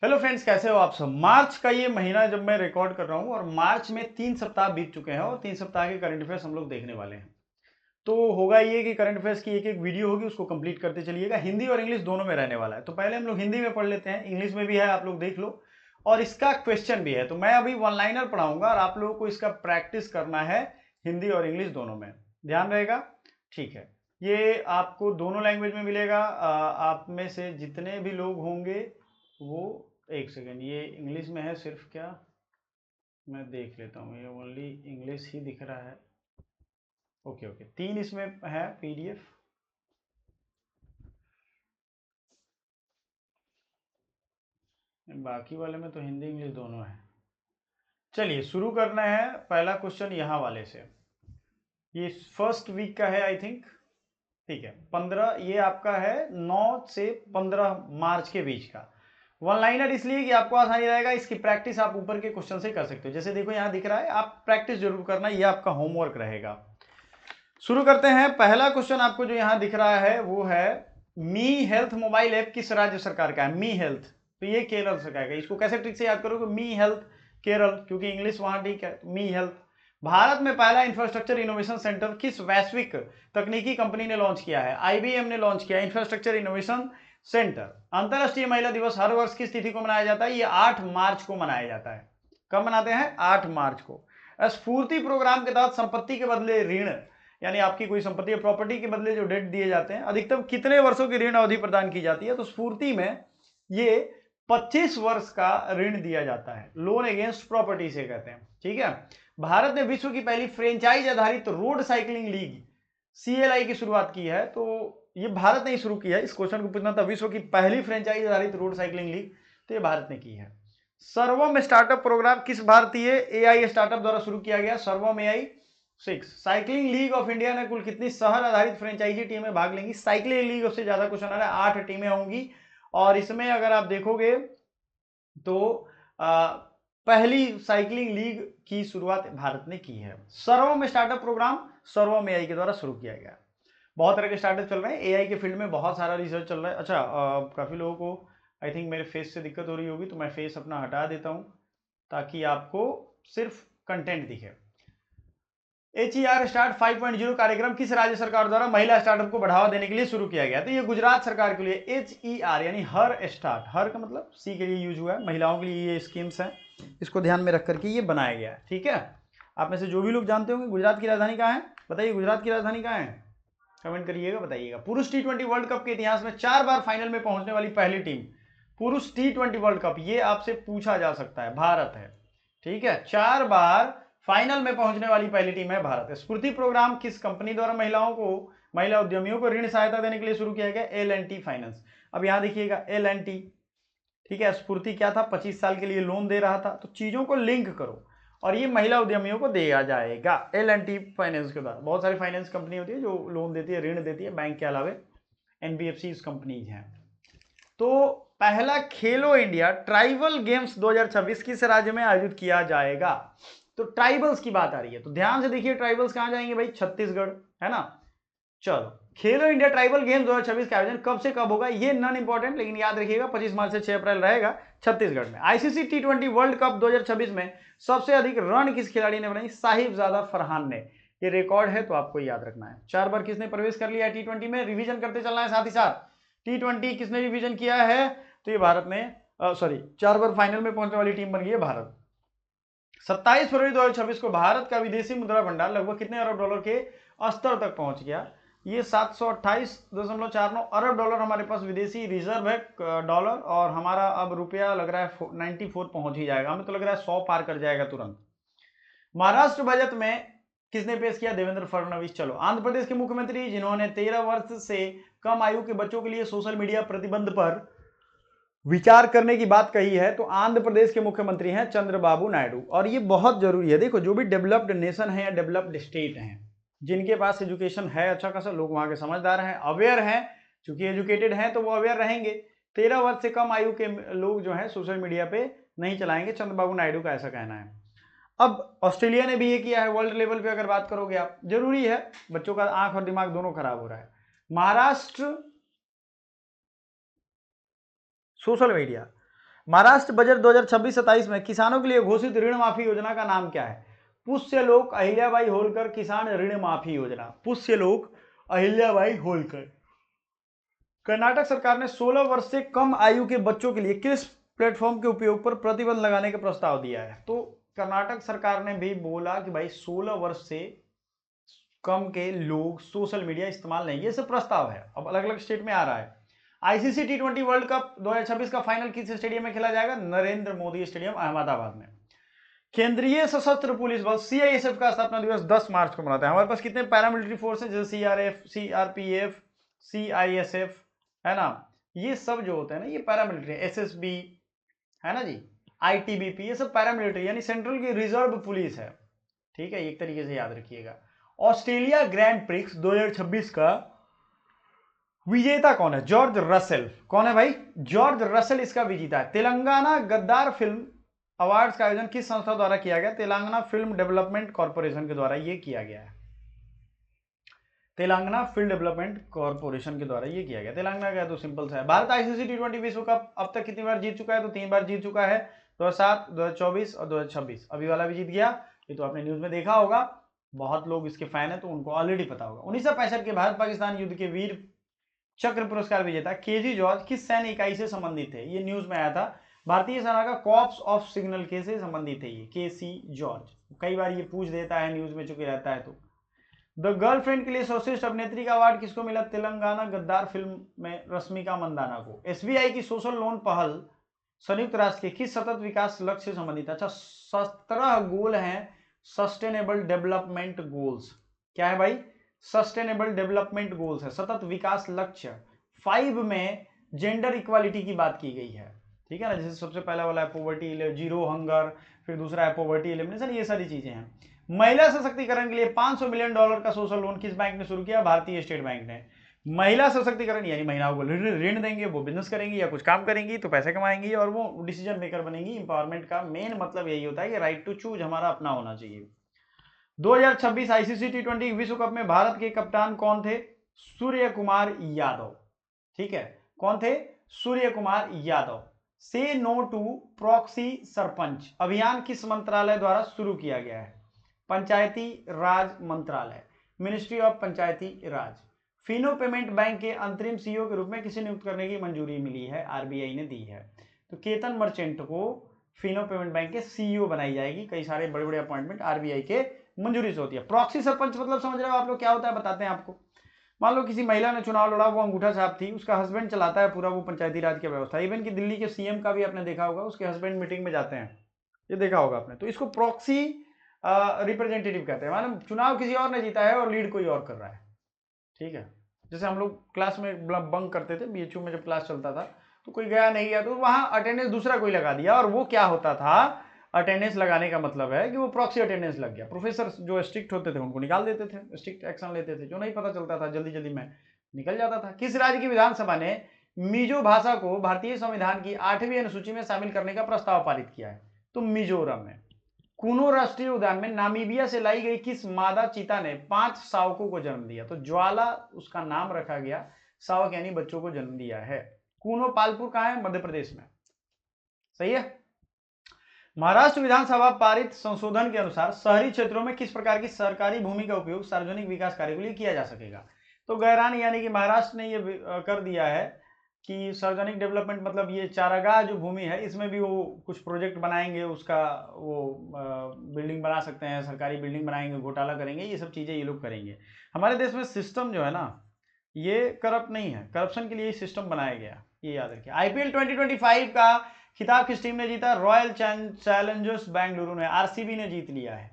Hello friends, कैसे हो आप सब। मार्च का ये महीना जब मैं रिकॉर्ड कर रहा हूँ और मार्च में 3 सप्ताह बीत चुके हैं और 3 सप्ताह के करंट अफेयर्स हम लोग देखने वाले हैं। तो होगा ये कि करंट अफेयर्स की एक एक वीडियो होगी, उसको कंप्लीट करते चलिएगा। हिंदी और इंग्लिश दोनों में रहने वाला है। तो पहले हम लोग हिंदी में पढ़ लेते हैं, इंग्लिश में भी है, आप लोग देख लो। और इसका क्वेश्चन भी है। तो मैं अभी वन लाइनर पढ़ाऊंगा और आप लोगों को इसका प्रैक्टिस करना है हिंदी और इंग्लिश दोनों में। ध्यान रहेगा, ठीक है। ये आपको दोनों लैंग्वेज में मिलेगा। आप में से जितने भी लोग होंगे वो, एक सेकेंड, ये इंग्लिश में है सिर्फ क्या, मैं देख लेता हूँ। ये ओनली इंग्लिश ही दिख रहा है। ओके ओके, 3 इसमें है पीडीएफ। बाकी वाले में तो हिंदी इंग्लिश दोनों है। चलिए शुरू करना है। पहला क्वेश्चन यहाँ वाले से। ये फर्स्ट वीक का है आई थिंक, ठीक है। 15, ये आपका है 9 से 15 मार्च के बीच का। वन लाइनर इसलिए कि आपको आसानी रहेगा। इसकी प्रैक्टिस आप ऊपर के क्वेश्चन से कर सकते हो। जैसे देखो यहाँ दिख रहा है, आप प्रैक्टिस जरूर करना, ये आपका होमवर्क रहेगा। शुरू करते हैं। पहला क्वेश्चन आपको जो यहां दिख रहा है वो है, मी हेल्थ मोबाइल ऐप किस राज्य सरकार का है। मी हेल्थ, तो ये केरल सरकार का। इसको कैसे ट्रिक से याद करोगे, मी हेल्थ केरल, क्योंकि इंग्लिश वहां ठीक है। मी हेल्थ। भारत में पहला इंफ्रास्ट्रक्चर इनोवेशन सेंटर किस वैश्विक तकनीकी कंपनी ने लॉन्च किया है। आईबीएम ने लॉन्च किया इंफ्रास्ट्रक्चर इनोवेशन सेंटर। अंतरराष्ट्रीय महिला दिवस हर वर्ष किस तिथि को मनाया जाता है। ये 8 मार्च को मनाया जाता है। कब मनाते हैं, 8 मार्च को। स्फूर्ति प्रोग्राम के तहत संपत्ति के बदले ऋण, यानी आपकी कोई संपत्ति या प्रॉपर्टी के बदले जो डेट दिए जाते हैं, अधिकतम कितने वर्षों की ऋण अवधि प्रदान की जाती है। तो स्फूर्ति में ये 25 वर्ष का ऋण दिया जाता है। लोन अगेंस्ट प्रॉपर्टी से कहते हैं, ठीक है। भारत ने विश्व की पहली फ्रेंचाइज आधारित रोड साइकिलिंग लीग सीएलआई की शुरुआत की है। तो ये भारत ने ही शुरू किया है। इस क्वेश्चन को पूछना था, विश्व की पहली फ्रेंचाइज आधारित रोड साइकिलिंग लीग, तो ये भारत ने की है। सर्वम स्टार्टअप प्रोग्राम किस भारतीय एआई स्टार्टअप द्वारा शुरू किया गया। सर्वम AI 6। Cycling league of India ने कुल कितनी शहर आधारित फ्रेंचाइजी टीमें भाग लेंगी। साइकिलिंग लीग से ज्यादा क्वेश्चन आ रहा है, 8 टीमें होंगी। और इसमें अगर आप देखोगे तो पहली साइकिलिंग लीग की शुरुआत भारत ने की है। सर्वम स्टार्टअप प्रोग्राम सर्वम एआई के द्वारा शुरू किया गया। बहुत तरह के स्टार्टअप चल रहे हैं एआई के फील्ड में, बहुत सारा रिसर्च चल रहा है। अच्छा, काफी लोगों को आई थिंक मेरे फेस से दिक्कत हो रही होगी, तो मैं फेस अपना हटा देता हूं ताकि आपको सिर्फ कंटेंट दिखे। HER स्टार्ट 5.0 कार्यक्रम किस राज्य सरकार द्वारा महिला स्टार्टअप को बढ़ावा देने के लिए शुरू किया गया। तो ये गुजरात सरकार के लिए HER यानी हर स्टार्ट, हर का मतलब सी के लिए यूज हुआ है, महिलाओं के लिए ये स्कीम्स हैं। इसको ध्यान में रख करके ये बनाया गया है, ठीक है। आप में से जो भी लोग जानते होंगे गुजरात की राजधानी कहाँ है, बताइए गुजरात की राजधानी कहाँ है, कमेंट करिएगा, बताइएगा। पुरुष T20 वर्ल्ड कप के इतिहास में 4 बार फाइनल में पहुंचने वाली पहली टीम, पुरुष T20 वर्ल्ड कप, ये आपसे पूछा जा सकता है, भारत है, ठीक है। 4 बार फाइनल में पहुंचने वाली पहली टीम है भारत। स्फूर्ति प्रोग्राम किस कंपनी द्वारा महिला उद्यमियों को ऋण सहायता देने के लिए शुरू किया गया। L&T finance. अब यहां देखिएगा L&T, ठीक है। स्फूर्ति क्या था, 25 साल के लिए लोन दे रहा था। तो चीजों को लिंक करो और ये महिला उद्यमियों को दिया जाएगा L&T फाइनेंस के द्वारा। बहुत सारी फाइनेंस कंपनी होती है जो लोन देती है, ऋण देती है, बैंक के अलावे NBFC कंपनीज हैं। तो पहला खेलो इंडिया ट्राइबल गेम्स 2026 किस राज्य में आयोजित किया जाएगा। तो ट्राइबल्स की बात आ रही है, तो ध्यान से देखिए, ट्राइबल्स कहां जाएंगे भाई, छत्तीसगढ़, है ना। चलो, खेलो इंडिया ट्राइबल गेम्स 2026 का आयोजन कब से कब होगा, ये नॉन इंपॉर्टेंट, लेकिन याद रखिएगा 25 मार्च से 6 अप्रैल रहेगा छत्तीसगढ़ में। ICC T20 वर्ल्ड कप 2026 में सबसे अधिक रन किस खिलाड़ी ने बनाई, साहिबजादा फरहान ने। ये रिकॉर्ड है तो आपको याद रखना है। 4 बार किसने प्रवेश कर लिया है T20 में, रिवीजन करते चलना है साथ ही साथ। T20 किसने रिवीजन किया है, तो ये भारत ने, सॉरी, 4 बार फाइनल में पहुंचने वाली टीम बन गई है भारत। 27 फरवरी 2026 को भारत का विदेशी मुद्रा भंडार लगभग कितने अरब डॉलर के स्तर तक पहुंच गया। ये 728.49 अरब डॉलर हमारे पास विदेशी रिजर्व है डॉलर, और हमारा अब रुपया लग रहा है 94 पहुंच ही जाएगा। हमें तो लग रहा है 100 पार कर जाएगा तुरंत। महाराष्ट्र बजट में किसने पेश किया, देवेंद्र फडणवीस। चलो, आंध्र प्रदेश के मुख्यमंत्री जिन्होंने 13 वर्ष से कम आयु के बच्चों के लिए सोशल मीडिया प्रतिबंध पर विचार करने की बात कही है, तो आंध्र प्रदेश के मुख्यमंत्री हैं चंद्रबाबू नायडू। और ये बहुत जरूरी है। देखो, जो भी डेवलप्ड नेशन है या डेवलप्ड स्टेट हैं, जिनके पास एजुकेशन है अच्छा खासा, लोग वहां के समझदार हैं, अवेयर हैं, चूंकि एजुकेटेड हैं तो वो अवेयर रहेंगे। 13 वर्ष से कम आयु के लोग जो है सोशल मीडिया पे नहीं चलाएंगे, चंद्रबाबू नायडू का ऐसा कहना है। अब ऑस्ट्रेलिया ने भी ये किया है। वर्ल्ड लेवल पे अगर बात करोगे आप, जरूरी है, बच्चों का आंख और दिमाग दोनों खराब हो रहा है। Maharashtra social media, Maharashtra budget 2026-27 में किसानों के लिए घोषित ऋण माफी योजना का नाम क्या है? पुष्यलोक अहिल्याबाई होलकर किसान ऋण माफी योजना, पुष्यलोक अहिल्याबाई होलकर। कर्नाटक सरकार ने 16 वर्ष से कम आयु के बच्चों के लिए किस प्लेटफॉर्म के उपयोग पर प्रतिबंध लगाने का प्रस्ताव दिया है? तो कर्नाटक सरकार ने भी बोला कि भाई 16 वर्ष से कम के लोग सोशल मीडिया इस्तेमाल नहीं, ये सब प्रस्ताव है, अब अलग अलग स्टेट में आ रहा है। आईसीसी टी20 वर्ल्ड कप 2026 का फाइनल किस स्टेडियम में खेला जाएगा? नरेंद्र मोदी स्टेडियम अहमदाबाद में। केंद्रीय सशस्त्र पुलिस बल सीआईएसएफ का स्थापना दिवस 10 मार्च को मनाते हैं। हमारे पास कितने पैरामिलिट्री फोर्स हैं? जैसे सीआरएफ, सीआरपीएफ, सीआईएसएफ, है ना, ये सब जो होते हैं ना, ये पैरामिलिट्री, एसएसबी, है ना जी, आईटीबीपी, ये सब पैरामिलिट्री यानी सेंट्रल की रिजर्व पुलिस है। ठीक है, एक तरीके से याद रखिएगा। ऑस्ट्रेलिया ग्रैंड प्रिक्स 2026 का विजेता कौन है? George Russell. कौन है भाई? जॉर्ज रसेल इसका विजेता है। तेलंगाना गद्दार फिल्म अवार्ड्स का आयोजन किस संस्था द्वारा किया गया? तेलंगाना फिल्म डेवलपमेंट कॉर्पोरेशन के द्वारा ये किया गया है। तेलंगाना फिल्म डेवलपमेंट कॉर्पोरेशन के द्वारा ये किया गया। तेलंगाना का तो सिंपल सा है। भारत आईसीसी टी20 विश्व कप अब तक कितनी बार जीत चुका है? तो 3 बार जीत चुका है, 2007, 2024 और 2026। अभी वाला भी जीत गया, ये तो आपने न्यूज में देखा होगा, बहुत लोग इसके फैन है तो उनको ऑलरेडी पता होगा। 1965 के भारत पाकिस्तान युद्ध के वीर चक्र पुरस्कार विजेता केजी जॉर्ज किस सैन्य इकाई से संबंधित है? ये न्यूज में आया था। भारतीय सेना का कॉर्प्स ऑफ सिग्नल के से संबंधित है ये केसी जॉर्ज। कई बार ये पूछ देता है न्यूज में, चुके रहता है। तो द गर्लफ्रेंड के लिए सर्वश्रेष्ठ अभिनेत्री का अवार्ड किसको मिला? तेलंगाना गद्दार फिल्म में रश्मिका मंदाना को। एसबीआई की सोशल लोन पहल संयुक्त राष्ट्र के किस सतत विकास लक्ष्य से संबंधित है? अच्छा, 17 गोल हैं सस्टेनेबल डेवलपमेंट गोल्स। क्या है भाई? सस्टेनेबल डेवलपमेंट गोल्स है, सतत विकास लक्ष्य। 5 में जेंडर इक्वालिटी की बात की गई है। ठीक है ना, जैसे सबसे पहला वाला है पॉवर्टी, जीरो हंगर, फिर दूसरा है पॉवर्टी एलिमिनेशन, ये सारी चीजें हैं। महिला सशक्तिकरण के लिए $500 मिलियन का सोशल लोन किस बैंक ने शुरू किया? भारतीय स्टेट बैंक ने। महिला सशक्तिकरण यानी महिलाओं को ऋण देंगे, वो बिजनेस करेंगी या कुछ काम करेंगी तो पैसे कमाएंगी और वो डिसीजन मेकर बनेंगी। इंपावरमेंट का मेन मतलब यही होता है कि राइट टू चूज हमारा अपना होना चाहिए। 2026 आईसीसी टी20 विश्व कप में भारत के कप्तान कौन थे? सूर्य कुमार यादव। ठीक है, कौन थे? सूर्य कुमार यादव। से नो टू प्रॉक्सी सरपंच अभियान किस मंत्रालय द्वारा शुरू किया गया है? पंचायती राज मंत्रालय, ministry of Panchayati Raj. Fino payment bank के अंतरिम सीईओ के रूप में किसे नियुक्त करने की मंजूरी मिली है? आरबीआई ने दी है। तो केतन मर्चेंट को फिनो पेमेंट बैंक के सीईओ बनाई जाएगी। कई सारे बड़े बड़े अपॉइंटमेंट आरबीआई के मंजूरी से होती है। प्रॉक्सी सरपंच मतलब समझ रहे हो आप लोग क्या होता है? बताते हैं आपको। मान लो किसी महिला ने चुनाव लड़ा, वो अंगूठा छाप थी, उसका हस्बैंड चलाता है पूरा वो पंचायती राज की व्यवस्था। इवन कि दिल्ली के सीएम का भी आपने देखा होगा, उसके हस्बैंड मीटिंग में जाते हैं, ये देखा होगा आपने। तो इसको प्रॉक्सी रिप्रेजेंटेटिव कहते हैं। मानो चुनाव किसी और ने जीता है और लीड कोई और कर रहा है। ठीक है, जैसे हम लोग क्लास में बंक करते थे, बीएचयू में जब क्लास चलता था, तो कोई गया नहीं गया तो वहां अटेंडेंस दूसरा कोई लगा दिया, और वो क्या होता था, अटेंडेंस लगाने का मतलब है कि वो प्रॉक्सी अटेंडेंस लग गया। प्रोफेसर जो स्ट्रिक्ट होते थे उनको निकाल देते थे, स्ट्रिक्ट एक्शन लेते थे। जो नहीं पता चलता था जल्दी जल्दी में निकल जाता था। किस राज्य की विधानसभा ने मिजो भाषा को भारतीय संविधान की 8वीं अनुसूची में शामिल करने का प्रस्ताव पारित किया है? तो मिजोरम में। कुनो राष्ट्रीय उद्यान में नामीबिया से लाई गई किस मादा चीता ने 5 शावकों को जन्म दिया? तो ज्वाला उसका नाम रखा गया, शावक यानी बच्चों को जन्म दिया है। कुनो पालपुर कहां है? मध्य प्रदेश में। सही है। महाराष्ट्र विधानसभा पारित संशोधन के अनुसार शहरी क्षेत्रों में किस प्रकार की सरकारी भूमि का उपयोग सार्वजनिक विकास कार्य के लिए किया जा सकेगा? तो गैरान यानी कि महाराष्ट्र ने ये कर दिया है कि सार्वजनिक डेवलपमेंट मतलब ये चारागाह जो भूमि है इसमें भी वो कुछ प्रोजेक्ट बनाएंगे, उसका वो बिल्डिंग बना सकते हैं, सरकारी बिल्डिंग बनाएंगे, घोटाला करेंगे, ये सब चीज़ें ये लोग करेंगे। हमारे देश में सिस्टम जो है ना, ये करप्ट नहीं है, करप्शन के लिए सिस्टम बनाया गया, ये याद रखिए। आईपीएल 2025 का खिताब किस टीम ने जीता? रॉयल चैलेंजर्स बेंगलुरु ने, आरसीबी ने जीत लिया है।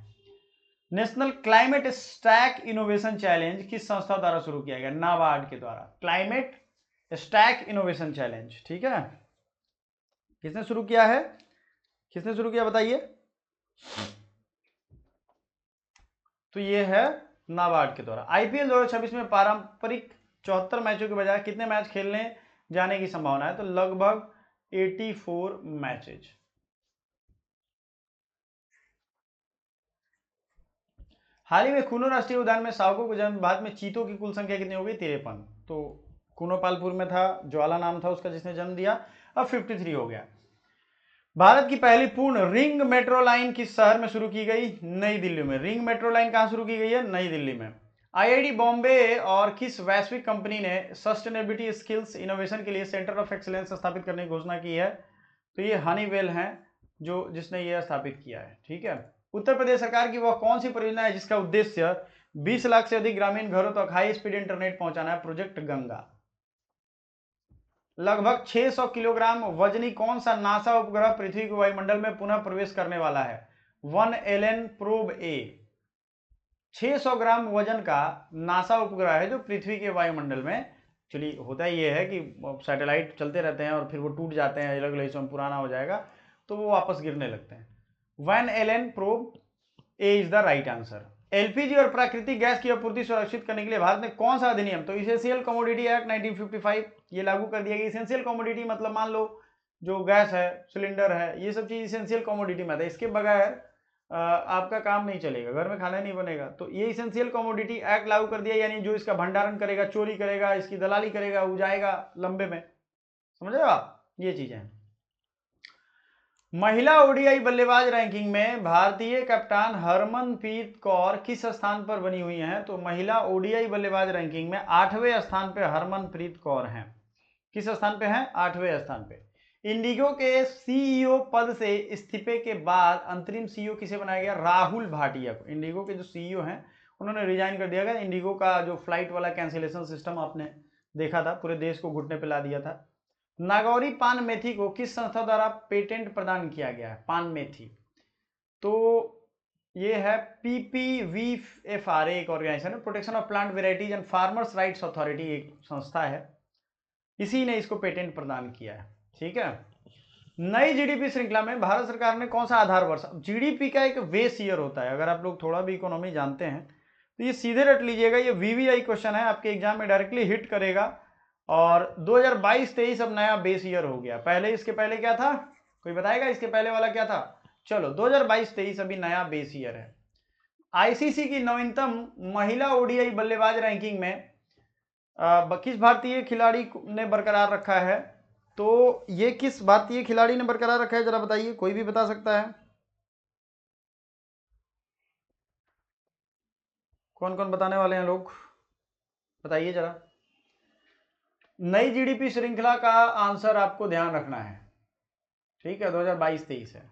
National climate stack innovation challenge किस संस्था द्वारा शुरू किया गया? नाबार्ड के द्वारा। क्लाइमेट स्टैक इनोवेशन चैलेंज, ठीक है, किसने शुरू किया है? किसने शुरू किया बताइए? तो ये है नाबार्ड के द्वारा। आईपीएल 2026 में पारंपरिक 74 मैचों के बजाय कितने मैच खेलने जाने की संभावना है? तो लगभग 84 मैचेज। हाल ही में कुनो राष्ट्रीय उद्यान में शावकों को जन्म, बाद में चीतों की कुल संख्या कितनी हो गई? 53। तो कुनो पालपुर में था, ज्वाला नाम था उसका जिसने जन्म दिया, अब 53 हो गया। भारत की पहली पूर्ण रिंग मेट्रो लाइन किस शहर में शुरू की गई? नई दिल्ली में। रिंग मेट्रो लाइन कहां शुरू की गई है? नई दिल्ली में। आईआईटी बॉम्बे और किस वैश्विक कंपनी ने सस्टेनेबिलिटी स्किल्स इनोवेशन के लिए सेंटर ऑफ एक्सीलेंस स्थापित करने की घोषणा की है? तो ये हनीवेल है जिसने ये स्थापित किया है। ठीक है। उत्तर प्रदेश सरकार की वह कौन सी परियोजना है जिसका उद्देश्य 20 लाख से अधिक ग्रामीण घरों तक हाई स्पीड इंटरनेट पहुंचाना है? प्रोजेक्ट गंगा। लगभग 600 किलोग्राम वजनी कौन सा नासा उपग्रह पृथ्वी के वायुमंडल में पुनः प्रवेश करने वाला है? 1 एलन प्रोब ए। 600 ग्राम वजन का नासा उपग्रह है जो पृथ्वी के वायुमंडल में, चलिए होता ये है कि सैटेलाइट चलते रहते हैं और फिर वो टूट जाते हैं, अलग अलग हिस्सों में पुराना हो जाएगा तो वो वापस गिरने लगते हैं। 1 एलन प्रोब A is the right answer. LPG और प्राकृतिक गैस की आपूर्ति सुरक्षित करने के लिए भारत ने कौन सा अधिनियम, तो इसेंशियल कमोडिटी एक्ट 1955 ये लागू कर दिया गया। इसेंशियल कमोडिटी मतलब मान लो जो गैस है, सिलेंडर है, ये सब चीज इसेंशियल कमोडिटी में आता है। इसके बगैर आपका काम नहीं चलेगा, घर में खाना नहीं बनेगा। तो ये इसेंशियल कमोडिटी एक्ट लागू कर दिया, यानी जो इसका भंडारण करेगा, चोरी करेगा, इसकी दलाली करेगा, वो जाएगा लंबे में। समझ रहे हो आप? ये चीजें हैं। महिला ओडीआई बल्लेबाज रैंकिंग में भारतीय कप्तान हरमनप्रीत कौर किस स्थान पर बनी हुई हैं? तो महिला ओडीआई बल्लेबाज रैंकिंग में 8वें स्थान पर हरमनप्रीत कौर हैं। किस स्थान पे हैं? 8वें स्थान पे। इंडिगो के सीईओ पद से इस्तीफे के बाद अंतरिम सीईओ किसे बनाया गया? राहुल भाटिया को। इंडिगो के जो सीईओ हैं उन्होंने रिजाइन कर दिया गया। इंडिगो का जो फ्लाइट वाला कैंसिलेशन सिस्टम आपने देखा था, पूरे देश को घुटने पे ला दिया था। नागौरी पान मेथी को किस संस्था द्वारा पेटेंट प्रदान किया गया है? पान मेथी तो ये है PPVFR, एक ऑर्गेनाइजेशन है, protection of plant varieties and farmers rights authority, एक संस्था है, इसी ने इसको पेटेंट प्रदान किया है। ठीक है। नई जीडीपी श्रृंखला में भारत सरकार ने कौन सा आधार वर्ष, जीडीपी का एक बेस ईयर होता है, अगर आप लोग थोड़ा भी इकोनॉमी जानते हैं तो ये सीधे रट लीजिएगा, ये वीवीआई क्वेश्चन है, आपके एग्जाम में डायरेक्टली हिट करेगा। और 2022-23 अब नया बेस ईयर हो गया। पहले इसके पहले क्या था? कोई बताएगा इसके पहले वाला क्या था? चलो 2022-23 अभी नया बेस ईयर है। आईसीसी की नवीनतम महिला ओडीआई बल्लेबाज रैंकिंग में किस भारतीय खिलाड़ी ने बरकरार रखा है? तो ये किस भारतीय खिलाड़ी ने बरकरार रखा है, जरा बताइए, कोई भी बता सकता है? कौन कौन बताने वाले हैं लोग, बताइए जरा। नई जीडीपी श्रृंखला का आंसर आपको ध्यान रखना है। ठीक है, 2022-23 है।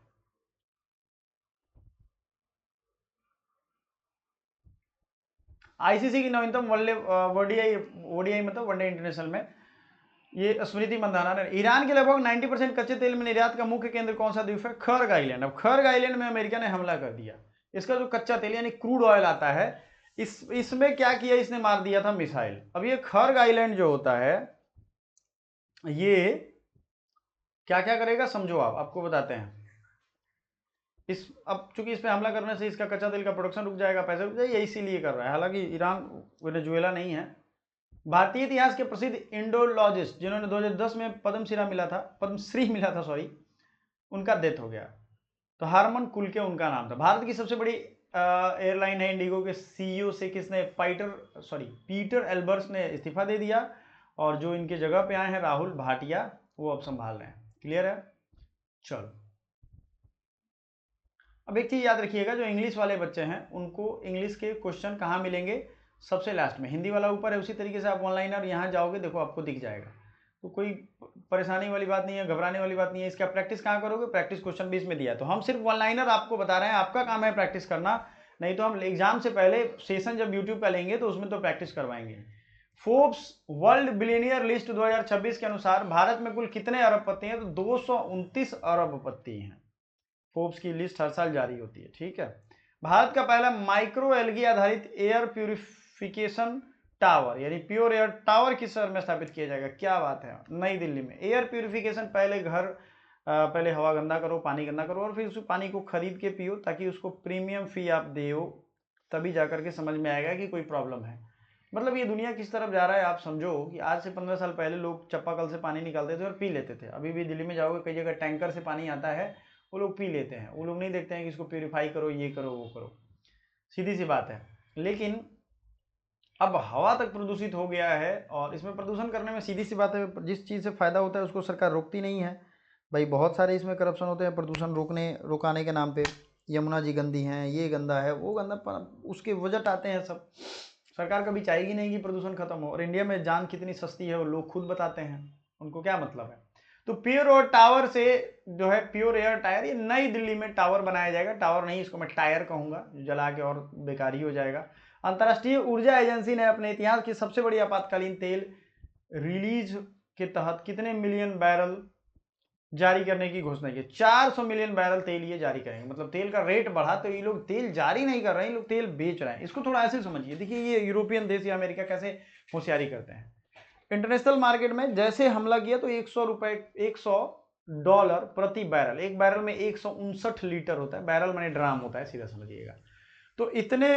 आईसीसी की नवीनतम ओडीआई मतलब वनडे इंटरनेशनल में ये स्मृति मंदाना ने। ईरान के लगभग 90% कच्चे तेल में निर्यात का मुख्य केंद्र कौन सा द्वीप है? खर्ग आइलैंड। अब खर्ग आइलैंड में अमेरिका ने हमला कर दिया। इसका जो कच्चा तेल यानी क्रूड ऑयल आता है, इसमें क्या किया, इसने मार दिया था मिसाइल। अब ये खर्ग आइलैंड जो होता है ये क्या क्या करेगा समझो, आपको बताते हैं। अब चूंकि इस पे हमला करने से इसका कच्चा तेल का प्रोडक्शन रुक जाएगा, पैसे रुक जाएगा, इसीलिए कर रहा है। हालांकि ईरान वेनेजुएला नहीं है। भारतीय इतिहास के प्रसिद्ध इंडोलॉजिस्ट जिन्होंने 2010 में पद्मश्री मिला था सॉरी, उनका डेथ हो गया। तो हारमन कुलके उनका नाम था। भारत की सबसे बड़ी एयरलाइन है इंडिगो के सीईओ से किसने, पीटर एल्बर्स ने इस्तीफा दे दिया, और जो इनके जगह पे आए हैं राहुल भाटिया, वो अब संभाल रहे हैं। क्लियर है? चलो अब एक चीज याद रखिएगा, जो इंग्लिश वाले बच्चे हैं उनको इंग्लिश के क्वेश्चन कहाँ मिलेंगे? सबसे लास्ट में। हिंदी वाला ऊपर है, उसी तरीके से आप ऑनलाइन और यहाँ जाओगे, देखो आपको दिख जाएगा। तो कोई परेशानी वाली बात नहीं है, घबराने वाली बात नहीं है। इसका प्रैक्टिस कहाँ करोगे? प्रैक्टिस क्वेश्चन भी इसमें दिया है। तो हम सिर्फ ऑनलाइनर आपको बता रहे हैं, आपका काम है प्रैक्टिस करना। नहीं तो हम एग्जाम से पहले सेशन जब यूट्यूब का लेंगे तो उसमें तो प्रैक्टिस करवाएंगे। फोर्ब्स वर्ल्ड बिलियनियर लिस्ट 2026 के अनुसार भारत में कुल कितने अरबपति हैं? तो 229 अरबपति हैं। फोर्ब्स की लिस्ट हर साल जारी होती है। ठीक है। भारत का पहला माइक्रो एल्गी आधारित एयर प्यूरिफिकेशन टावर यानी प्योर एयर टावर किस शहर में स्थापित किया जाएगा? क्या बात है, नई दिल्ली में। एयर प्यूरिफिकेशन, पहले हवा गंदा करो, पानी गंदा करो, और फिर उस पानी को खरीद के पियो, ताकि उसको प्रीमियम फी आप दो, तभी जाकर के समझ में आएगा कि कोई प्रॉब्लम है। मतलब ये दुनिया किस तरफ जा रहा है आप समझो कि आज से 15 साल पहले लोग चापाकल से पानी निकालते थे और पी लेते थे। अभी भी दिल्ली में जाओगे कई जगह टैंकर से पानी आता है, वो लोग पी लेते हैं। वो लोग नहीं देखते हैं कि इसको प्यूरिफाई करो, ये करो, वो करो। सीधी सी बात है। लेकिन अब हवा तक प्रदूषित हो गया है, और इसमें प्रदूषण करने में सीधी सी बात है, जिस चीज़ से फायदा होता है उसको सरकार रोकती नहीं है। भाई बहुत सारे इसमें करप्शन होते हैं प्रदूषण रुकाने के नाम पे। यमुना जी गंदी हैं, ये गंदा है, वो गंदा, उसके बजट आते हैं सब। सरकार कभी चाहेगी नहीं कि प्रदूषण खत्म हो, और इंडिया में जान कितनी सस्ती है वो लोग खुद बताते हैं, उनको क्या मतलब है। तो प्योर और टावर से जो है प्योर एयर टायर, ये नई दिल्ली में टावर बनाया जाएगा, टावर नहीं इसको मैं टायर कहूंगा, जला के और बेकार ही हो जाएगा। अंतर्राष्ट्रीय ऊर्जा एजेंसी ने अपने इतिहास की सबसे बड़ी आपातकालीन तेल रिलीज के तहत कितने मिलियन बैरल जारी करने की घोषणा की? 400 मिलियन बैरल तेल ये जारी करेंगे। मतलब तेल का रेट बढ़ा तो ये लोग तेल जारी नहीं कर रहे हैं, ये लोग तेल बेच रहे हैं। इसको थोड़ा ऐसे समझिए। देखिए ये यूरोपियन देश या अमेरिका कैसे होशियारी करते हैं। इंटरनेशनल मार्केट में जैसे हमला किया तो $100 प्रति बैरल, एक बैरल में 159 लीटर होता है, बैरल माने ड्राम होता है, सीधा समझिएगा। तो इतने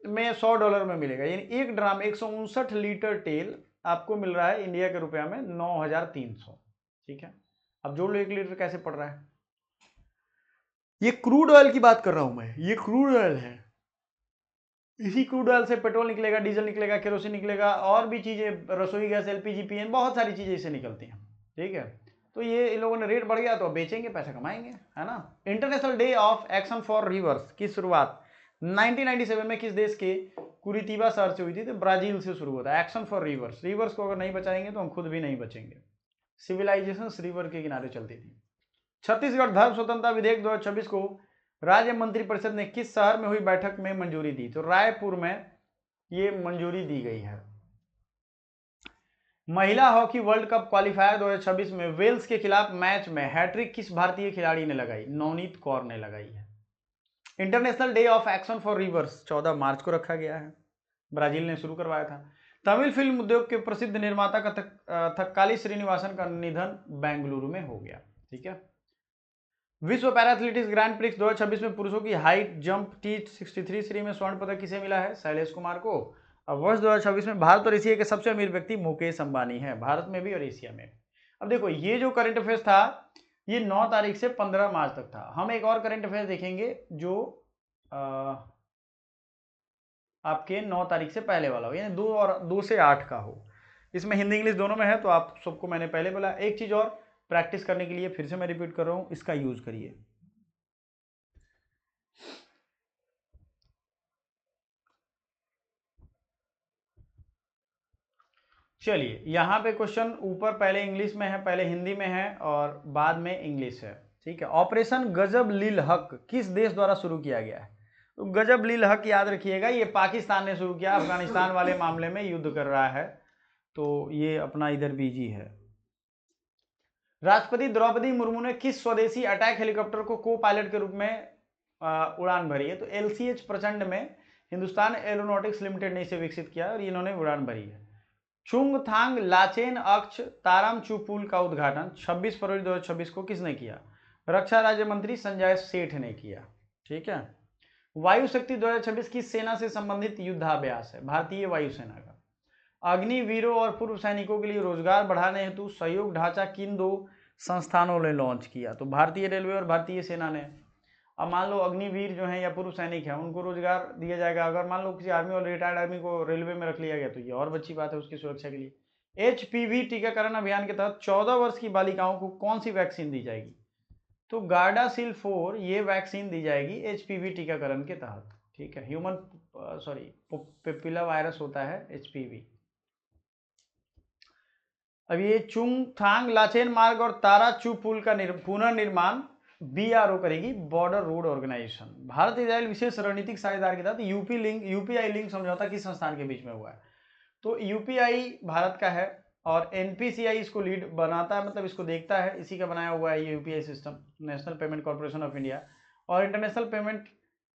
में $100 में मिलेगा, यानी एक ड्राम 159 लीटर तेल आपको मिल रहा है इंडिया के रुपया में 9,300। ठीक है, अब जोड़ लो 1 लीटर कैसे पड़ रहा है। ये क्रूड ऑयल की बात कर रहा हूं मैं, ये क्रूड ऑयल है। इसी क्रूड ऑयल से पेट्रोल निकलेगा, डीजल निकलेगा, केरोसिन निकलेगा, और भी चीजें, रसोई गैस, एलपीजी, पीएन, बहुत सारी चीजें इससे निकलती हैं। ठीक है, तो ये इन लोगों ने रेट बढ़ गया तो बेचेंगे, पैसा कमाएंगे, है ना। International day of action for reverse की शुरुआत 1997 में किस देश के कुरितीबा शहर से हुई थी? तो ब्राजील से शुरू होता है। एक्शन फॉर रिवर्स, रिवर्स को अगर नहीं बचाएंगे तो हम खुद भी नहीं बचेंगे। सिविलाइजेशन रिवर के किनारे चलती थी। छत्तीसगढ़ धर्म स्वतंत्रता विधेयक 2026 को राज्य मंत्रिपरिषद ने किस शहर में हुई बैठक में मंजूरी दी? तो रायपुर में ये मंजूरी दी गई है। महिला हॉकी वर्ल्ड कप क्वालिफायर 2026 में वेल्स के खिलाफ मैच में हैट्रिक किस भारतीय खिलाड़ी ने लगाई? नवनीत कौर ने लगाई है। International day of action for reverse 14 मार्च को रखा गया है, ब्राजील ने शुरू करवाया था। तमिल फिल्म उद्योग के प्रसिद्ध निर्माता का थक्काली श्रीनिवासन का निधन बेंगलुरु में हो गया। ठीक है, विश्व पैराथलेटिक्स ग्रैंड प्रिक्स 2026 में पुरुषों की हाइट जंप T63 श्री में स्वर्ण पदक किसे मिला है? शैलेश कुमार को। अब वर्ष 2026 में भारत और एशिया के सबसे अमीर व्यक्ति मुकेश अंबानी है, भारत में भी और एशिया में। अब देखो ये जो करंट अफेयर्स था ये 9 तारीख से 15 मार्च तक था। हम एक और करंट अफेयर देखेंगे जो आपके 9 तारीख से पहले वाला हो, यानी 2 से 8 का हो। इसमें हिंदी इंग्लिश दोनों में है, तो आप सबको मैंने पहले बोला। एक चीज और प्रैक्टिस करने के लिए फिर से मैं रिपीट कर रहा हूं, इसका यूज करिए। चलिए यहाँ पे क्वेश्चन ऊपर पहले इंग्लिश में है, पहले हिंदी में है और बाद में इंग्लिश है। ठीक है, ऑपरेशन गजब लिल हक किस देश द्वारा शुरू किया गया है? तो गजब लिल हक याद रखिएगा, ये पाकिस्तान ने शुरू किया, अफगानिस्तान वाले मामले में युद्ध कर रहा है, तो ये अपना इधर बीजी है। राष्ट्रपति द्रौपदी मुर्मू ने किस स्वदेशी अटैक हेलीकॉप्टर को को पायलट के रूप में उड़ान भरी है? तो LCH प्रचंड में हिंदुस्तान एरोनॉटिक्स लिमिटेड ने इसे विकसित किया और इन्होंने उड़ान भरी है। चुंगथांग लाचेन अक्ष तारामचू पुल का उद्घाटन 26 फरवरी 2026 को किसने किया? रक्षा राज्य मंत्री संजय सेठ ने किया। ठीक है, वायु शक्ति 2026 की सेना से संबंधित युद्धाभ्यास है, भारतीय वायुसेना का। अग्निवीरों और पूर्व सैनिकों के लिए रोजगार बढ़ाने हेतु सहयोग ढांचा किन 2 संस्थानों ने लॉन्च किया? तो भारतीय रेलवे और भारतीय सेना ने। अब मान लो अग्निवीर जो है या पूर्व सैनिक है उनको रोजगार दिया जाएगा, अगर मान लो किसी आर्मी और रिटायर्ड आर्मी को रेलवे में रख लिया गया तो ये और अच्छी बात है उसकी सुरक्षा के लिए। HPV टीकाकरण अभियान के तहत 14 वर्ष की बालिकाओं को कौन सी वैक्सीन दी जाएगी? तो गार्डासिल 4 ये वैक्सीन दी जाएगी HPV टीकाकरण के तहत। ठीक है, ह्यूमन पेपिला वायरस होता है HPV। अब ये चुंगथांग लाचेन मार्ग और ताराचू पुल का पुनर्निर्माण BRO करेगी, border road organisation. Bharat Israel विशेष रणनीतिक साझेदार के तहत UPI लिंक समझौता किस संस्थान के बीच में हुआ है? तो UPI भारत का है और NPCI इसको लीड बनाता है, मतलब इसको देखता है, इसी का बनाया हुआ है ये UPI system, national payment corporation of India. और इंटरनेशनल पेमेंट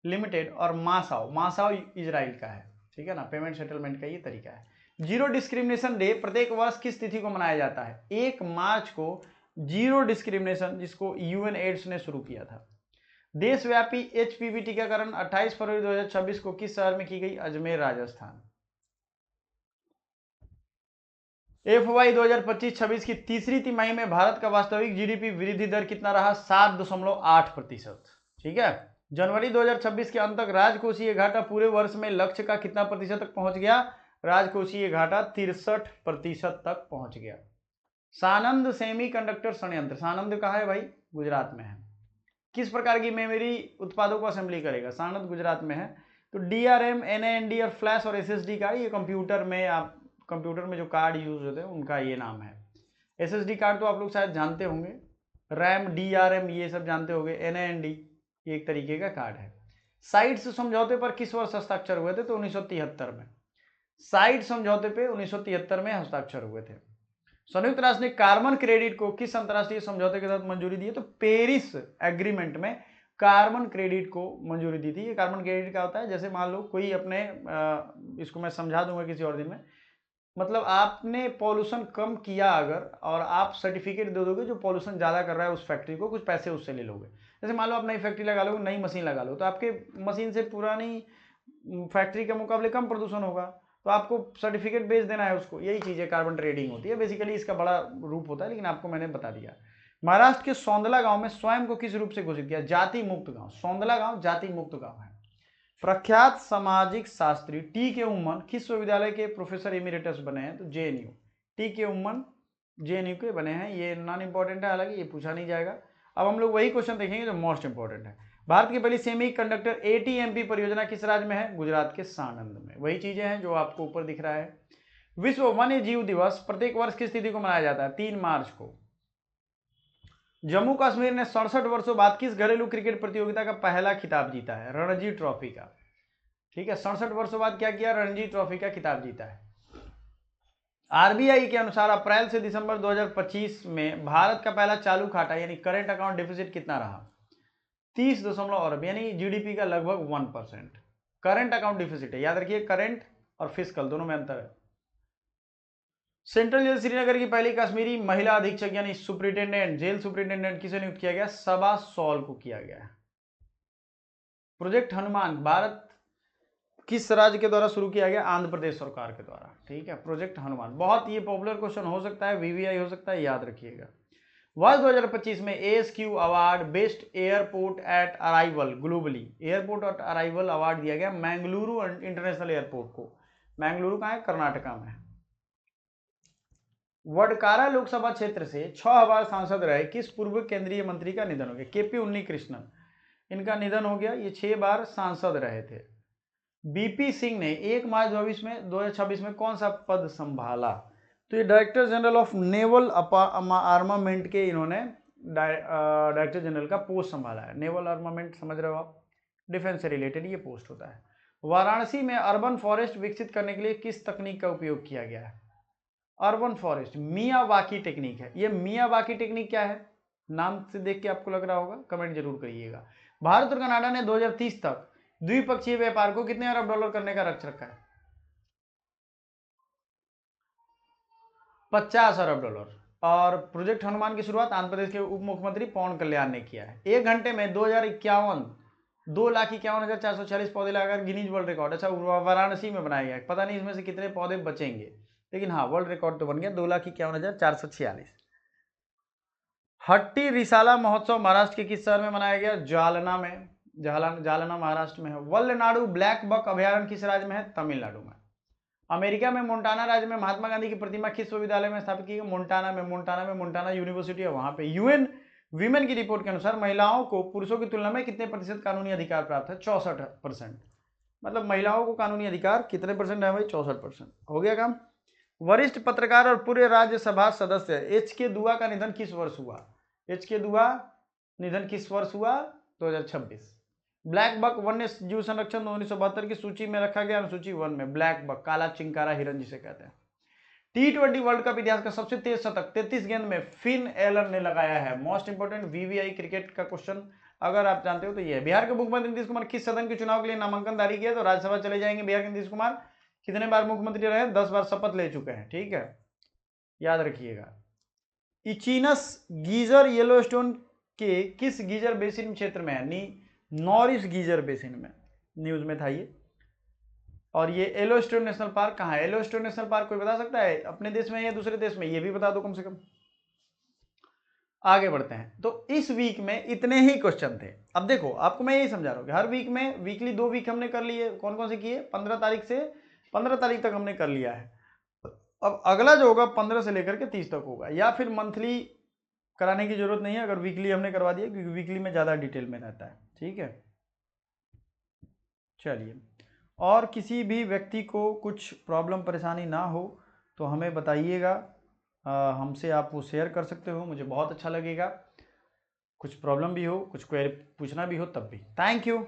लिमिटेड और मासाओ इजराइल का है। ठीक है ना, पेमेंट सेटलमेंट का ये तरीका है। जीरो डिस्क्रिमिनेशन डे प्रत्येक वर्ष किस तिथि को मनाया जाता है? 1 मार्च को जीरो डिस्क्रिमिनेशन, जिसको UN एड्स ने शुरू किया था। देशव्यापी HPV टीकाकरण 28 फरवरी 2026 को किस शहर में की गई? अजमेर, राजस्थान। FY 2025-26 की तीसरी तिमाही में भारत का वास्तविक GDP वृद्धि दर कितना रहा? 7.8%। ठीक है, जनवरी 2026 के अंत तक राजकोषीय घाटा पूरे वर्ष में लक्ष्य का कितना प्रतिशत तक पहुंच गया? राजकोषीय घाटा 63% तक पहुंच गया। सानंद सेमीकंडक्टर संयंत्र, सानंद कहाँ है भाई? गुजरात में है। किस प्रकार की मेमोरी उत्पादों को असेंबली करेगा? सानंद गुजरात में है। तो DRM, NAND और फ्लैश और SSD कार्ड, ये कंप्यूटर में जो कार्ड यूज होते हैं उनका ये नाम है। SSD कार्ड तो आप लोग शायद जानते होंगे, रैम, DRM ये सब जानते होंगे, NAND ये एक तरीके का कार्ड है। साइट्स समझौते पर किस वर्ष हस्ताक्षर हुए थे? तो 1973 में। साइट समझौते पे 1973 में हस्ताक्षर हुए थे। संयुक्त राष्ट्र ने कार्बन क्रेडिट को किस अंतरराष्ट्रीय समझौते के तहत मंजूरी दी है? तो पेरिस एग्रीमेंट में कार्बन क्रेडिट को मंजूरी दी थी। ये कार्बन क्रेडिट क्या होता है? जैसे मान लो कोई अपने इसको मैं समझा दूंगा किसी और दिन में, मतलब आपने पॉल्यूशन कम किया अगर, और आप सर्टिफिकेट दे दोगे जो पॉल्यूशन ज़्यादा कर रहा है उस फैक्ट्री को, कुछ पैसे उससे ले लोगे। जैसे मान लो आप नई फैक्ट्री लगा लोगे, नई मशीन लगा लो, तो आपके मशीन से पुरानी फैक्ट्री के मुकाबले कम प्रदूषण होगा, तो आपको सर्टिफिकेट बेच देना है उसको। यही चीज़ है, कार्बन ट्रेडिंग होती है बेसिकली, इसका बड़ा रूप होता है, लेकिन आपको मैंने बता दिया। महाराष्ट्र के सौंदला गांव में स्वयं को किस रूप से घोषित किया? जाति मुक्त गांव। सौंदला गांव जाति मुक्त गांव है। प्रख्यात सामाजिक शास्त्री टी.के. उम्मन किस विश्वविद्यालय के प्रोफेसर इमेरिटस बने हैं? तो JNU। टी.के. उम्मन JNU के बने हैं। ये नॉन इंपॉर्टेंट है, हालांकि ये पूछा नहीं जाएगा। अब हम लोग वही क्वेश्चन देखेंगे जो मोस्ट इंपॉर्टेंट है। भारत की पहली सेमीकंडक्टर ATMP परियोजना किस राज्य में है? गुजरात के सानंद में। वही चीजें हैं जो आपको ऊपर दिख रहा है। विश्व वन्य जीव दिवस प्रत्येक वर्ष किस तिथि को मनाया जाता है? 3 मार्च को। जम्मू कश्मीर ने 67 वर्षों बाद किस घरेलू क्रिकेट प्रतियोगिता का पहला खिताब जीता है? रणजी ट्रॉफी का। ठीक है, 67 वर्षों बाद क्या किया? रणजी ट्रॉफी का खिताब जीता है। RBI के अनुसार अप्रैल से दिसंबर 2025 में भारत का पहला चालू खाता यानी करेंट अकाउंट डिफिसिट कितना रहा? 30.0 अरब, यानी GDP का लगभग 1%। करंट अकाउंट डिफिसिट है, याद रखिए, करंट और फिस्कल दोनों में अंतर है। सेंट्रल जेल श्रीनगर की पहली कश्मीरी महिला अधीक्षक यानी सुप्रिंटेंडेंट, जेल सुप्रिंटेंडेंट किसे नियुक्त किया गया? सबा सॉल को किया गया। प्रोजेक्ट हनुमान भारत किस राज्य के द्वारा शुरू किया गया? आंध्र प्रदेश सरकार के द्वारा। ठीक है, प्रोजेक्ट हनुमान बहुत ये पॉपुलर क्वेश्चन हो सकता है, VVI हो सकता है, याद रखिएगा। वर्ष 2025 में ASQ award best airport at arrival globally, airport at arrival award दिया गया मैंगलुरु इंटरनेशनल एयरपोर्ट को। मैंगलुरु कहाँ है? कर्नाटका में। वडकारा लोकसभा क्षेत्र से 6 बार सांसद रहे किस पूर्व केंद्रीय मंत्री का निधन हो गया? KP उन्नीकृष्णन, इनका निधन हो गया। ये 6 बार सांसद रहे थे। BP सिंह ने 1 मार्च 2026 में कौन सा पद संभाला? तो ये director general of naval armament के इन्होंने डायरेक्टर जनरल का पोस्ट संभाला है। नेवल आर्मामेंट समझ रहे हो आप, डिफेंस से रिलेटेड ये पोस्ट होता है। वाराणसी में अर्बन फॉरेस्ट विकसित करने के लिए किस तकनीक का उपयोग किया गया है? अर्बन फॉरेस्ट मियावाकी टेक्निक है। ये मियावाकी टेक्निक क्या है? नाम से देख के आपको लग रहा होगा, कमेंट जरूर करिएगा। भारत और कनाडा ने 2030 तक द्विपक्षीय व्यापार को कितने अरब डॉलर करने का लक्ष्य रखा है? 50 अरब डॉलर। और प्रोजेक्ट हनुमान की शुरुआत आंध्र प्रदेश के उप मुख्यमंत्री पवन कल्याण ने किया है। 1 घंटे में 2,51,446 पौधे लगाकर गिनीज वर्ल्ड रिकॉर्ड। अच्छा, वाराणसी में बनाया गया, पता नहीं इसमें से कितने पौधे बचेंगे, लेकिन हाँ वर्ल्ड रिकॉर्ड तो बन गया, 2,51,446। हट्टी रिसाला महोत्सव महाराष्ट्र के किस शहर में मनाया गया? जालना में। जालना महाराष्ट्र में है। वल्लनाडु ब्लैक बक अभयारण्य किस राज्य में है? तमिलनाडु में। अमेरिका में मोंटाना राज्य में महात्मा गांधी की प्रतिमा किस विश्वविद्यालय में स्थापित की गई? मोंटाना यूनिवर्सिटी है, वहां पे। UN वीमेन की रिपोर्ट के अनुसार महिलाओं को पुरुषों की तुलना में कितने प्रतिशत कानूनी अधिकार प्राप्त है? 64%। मतलब महिलाओं को कानूनी अधिकार कितने परसेंट है भाई? 64%। हो गया काम। वरिष्ठ पत्रकार और पूर्व राज्यसभा सदस्य HK दुआ का निधन किस वर्ष हुआ? HK दुआ निधन किस वर्ष हुआ? 2026। ब्लैक बक वन्य जीव संरक्षण 1972 की सूची में रखा गया, अनुसूची 1 में। ब्लैक बक, काला चिंकारा हिरन जिसे कहते हैं। T20 वर्ल्ड कप इतिहास का सबसे तेज शतक 33 गेंद में फिन एलन ने लगाया है। मोस्ट इंपोर्टेंट VVI क्रिकेट का क्वेश्चन अगर आप जानते हो तो ये है। बिहार के मुख्यमंत्री नीतीश कुमार किस सदन के चुनाव के लिए नामांकन जारी किया? तो राज्यसभा चले जाएंगे बिहार के नीतीश कुमार। कितने बार मुख्यमंत्री रहे? 10 बार शपथ ले चुके हैं। ठीक है, याद रखिएगा। इचिनस गीजर येलोस्टोन के किस गीजर बेसिन क्षेत्र में है? नॉरिस गीजर बेसिन में, न्यूज में था ये। और ये येलोस्टोन नेशनल पार्क कहाँ है? येलोस्टोन नेशनल पार्क कोई बता सकता है? अपने देश में या दूसरे देश में? ये भी बता दो कम से कम। आगे बढ़ते हैं। तो इस वीक में इतने ही क्वेश्चन थे। अब देखो, आपको मैं यही समझा रहा हूँ कि हर वीक में वीकली 2 वीक हमने कर लिए। कौन कौन से किए? 15 तारीख से 15 तारीख तक हमने कर लिया है। अब अगला जो होगा 15 से लेकर के 30 तक होगा, या फिर मंथली कराने की जरूरत नहीं है अगर वीकली हमने करवा दिया, क्योंकि वीकली में ज़्यादा डिटेल में रहता है। ठीक है, चलिए, और किसी भी व्यक्ति को कुछ प्रॉब्लम परेशानी ना हो तो हमें बताइएगा, हमसे आप वो शेयर कर सकते हो, मुझे बहुत अच्छा लगेगा। कुछ प्रॉब्लम भी हो, कुछ क्वेरी पूछना भी हो तब भी। Thank you.